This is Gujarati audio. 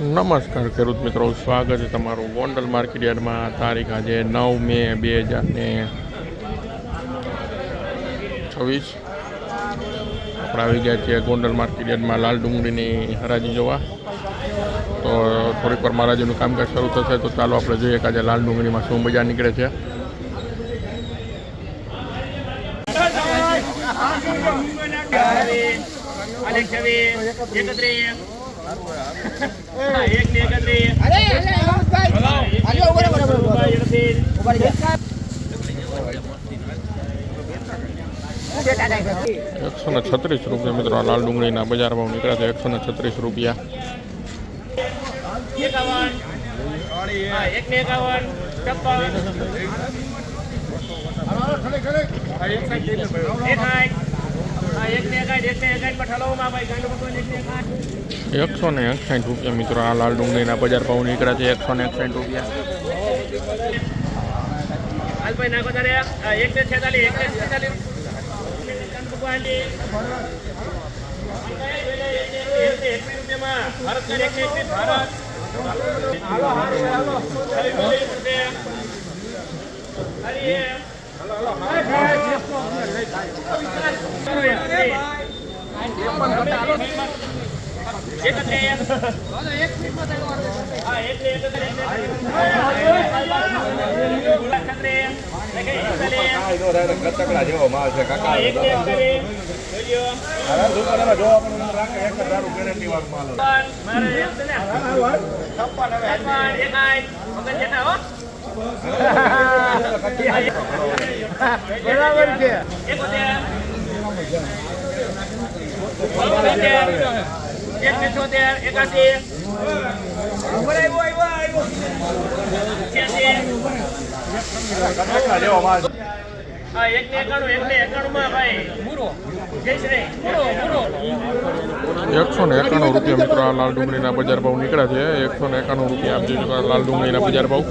નમસ્કાર ખેડૂત મિત્રો, સ્વાગત છે તમારું ગોંડલ માર્કેટ યાર્ડમાં. તારીખ આજે 9 મે 2026. આપણે આવી ગયા છીએ ગોંડલ માર્કેટ યાર્ડમાં લાલ ડુંગળીની હરાજી જોવા. તો થોડીક વાર હરાજીનું કામકાજ શરૂ થશે, તો ચાલો આપણે જોઈએ કે આજે લાલ ડુંગળીમાં શું બજાર નીકળે છે. ₹136 મિત્રો લાલ ડુંગળીના બજાર ભાવ નીકળ્યા છે. ₹136. ₹161 મિત્રો આ લાલ ડુંગળીના બજાર ભાવ નીકળ્યા છે. ₹161. બરાબર છે. ₹191 મિત્રો આ લાલ ડુંગળીના બજાર ભાવ નીકળ્યા છે. ₹191 આપજો લાલ ડુંગળીના બજાર ભાવ.